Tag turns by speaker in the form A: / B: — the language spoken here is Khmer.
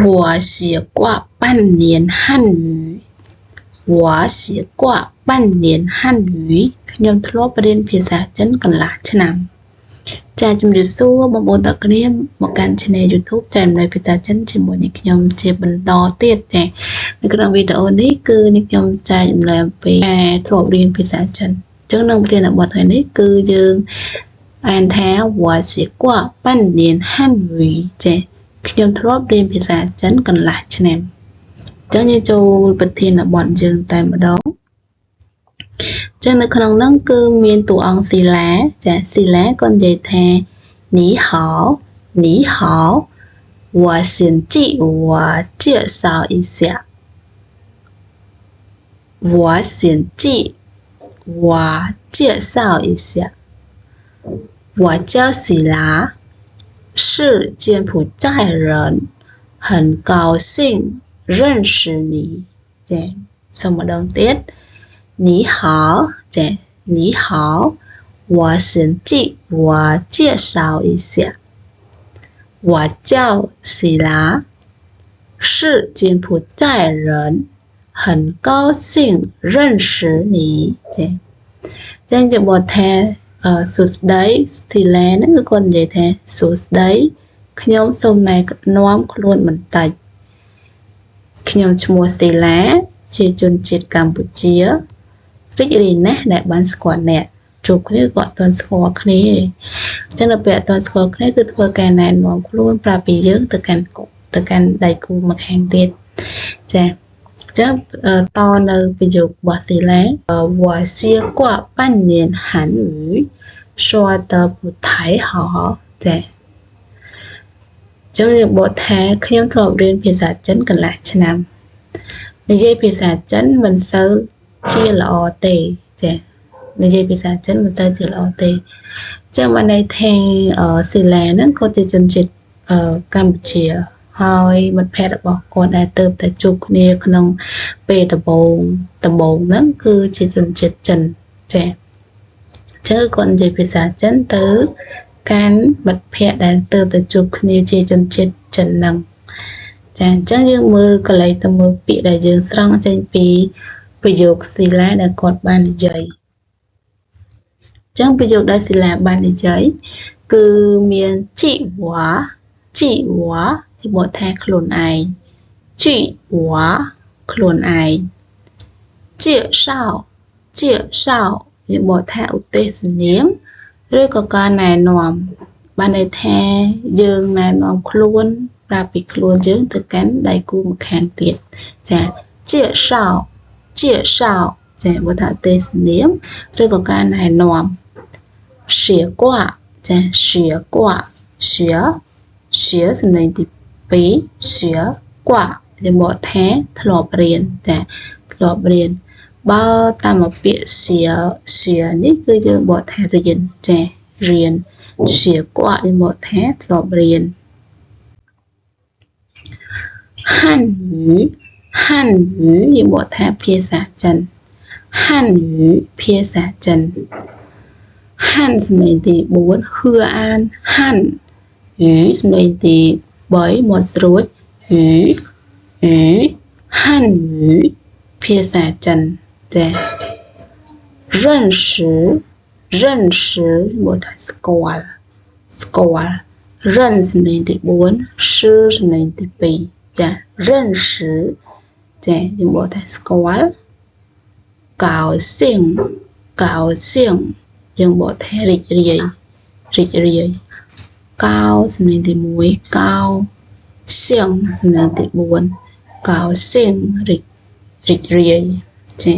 A: 我写过半年汉语我写过半年汉语ខ្ញុំធ្លាប់រៀនភាសាចិនកន្លះឆ្នាំចាជំរាបសួរបងប្អូនទាំងគ្នាមកកាន់ Channel YouTube ចែករំលែកភាសាចិនជាមួយនឹងខ្ញុំជាបន្តទៀតចានៅក្នុងវីដេអូនេះគឺនេះខ្ញុំចែករំលែកអំពីការធ្លាប់រៀនភាសាចិនអញ្ចឹងនៅប្រធានបទថ្ងៃនេះគឺយើងអានថា我写过半年汉语ចាខ្ញុំធ្លាប់រៀនភាសាចិនកន្លះឆ្នាំអញ្ចឹងយើងចូលប្រធានបទយើងតែម្ដងចឹងនៅក្នុងហ្នឹងគឺមានតួអង្គស៊ីឡាចាស៊ីឡាគាត់និយាយថា你好你好我先自我介绍一下我先自我介绍一下我叫喜拉是柬埔寨人很高兴认识你ចាសូមម្ដងទៀត你好对你好我先自我介绍一下我叫喜拉是柬埔寨人很高兴认识你ចាចឹងជាបទថាសួស្ដីស៊ីឡាហ្នឹងគឺគាត់និយាយថាសួស្ដីខ្ញុំសូមណែនាំខ្លួនបន្តិចខ្ញុំឈ្មោះស៊ីឡាជាជនជាតិកម្ពុជារីករាយណាស់ដែលបានស្គាល់អ្នកជួបគ្នាក៏អត់ទាន់ស្គាល់គ្នាទេអញ្ចឹងដល់ពេលអត់ទាន់ស្គាល់គ្នាគឺធ្វើការណែនាំខ្លួនប្រាប់ពីយើងទៅកាន់ដៃគូម្ខាងទៀតចាអញ្ចឹងតនៅប្រយោគរបស់ស៊ីឡា我学过半年韩语说得不太好ចាចឹងយើងបកថាខ្ញុំធ្លាប់រៀនភាសាចិនកន្លះឆ្នាំនិយាយភាសាចិនមិនសូវជាល្អទេចានិយាយភាសាចិនមិនទៅជាល្អទេចឹងបានន័យថាស៊ីឡាហ្នឹងគាត់ជាជនជាតិកម្ពុជាហើយមិត្តភ័ក្តិរបស់គាត់ដែលទៅតែជួបគ្នាក្នុងពេលដំបូងហ្នឹងគឺជាជនជាតិចិនចាចឹងគាត់និយាយភាសាចិនទៅកាន់មិត្តភ័ក្តិដែលទៅជួបគ្នាជាជនជាតិចិនហ្នឹងចាអញ្ចឹងយើងមើលកន្លែងទៅមើលពាក្យដែលយើងស្រង់ចេញពីប្រយោគស៊ីឡាដែលគាត់បាននិយាយអញ្ចឹងប្រយោគដែលស៊ីឡាបាននិយាយគឺមានជីវ៉ាជាបទថាខ្លួនឯងជីវ៉ាខ្លួនឯងជាសោជាបទថាឧទ្ទេសនាមឬក៏ការណែនាំបានន័យថាយើងណែនាំខ្លួនប្រាប់ពីខ្លួនយើងទៅកាន់ដៃគូម្ខាងទៀតចាជាសោចាបើថាទេសនាមឬក៏ការណែនាំ学过ចា学សំឡេងទី2学过ជាមកថាធ្លាប់រៀនចាធ្លាប់រៀនបើតាមមកពាក្យ学នេះគឺយើងបកថារៀនចារៀន学过ជាមកថាធ្លាប់រៀន汉语ជាបកថាភាសាចិន汉语ភាសាចិនហានសំឡេងទី4ហឿអានហាន语សំឡេងទី3មាត់ស្រួច语汉语ភាសាចិនចា认识មកថាស្គាល់认សំឡេងទី4识សំឡេងទី2ចា认识ចាយើងមកថាស្គាល់高兴យើងបកថារីករាយកោសំឡេងទី1កោសៀងសំឡេងទី4កោសៀងរីករាយចា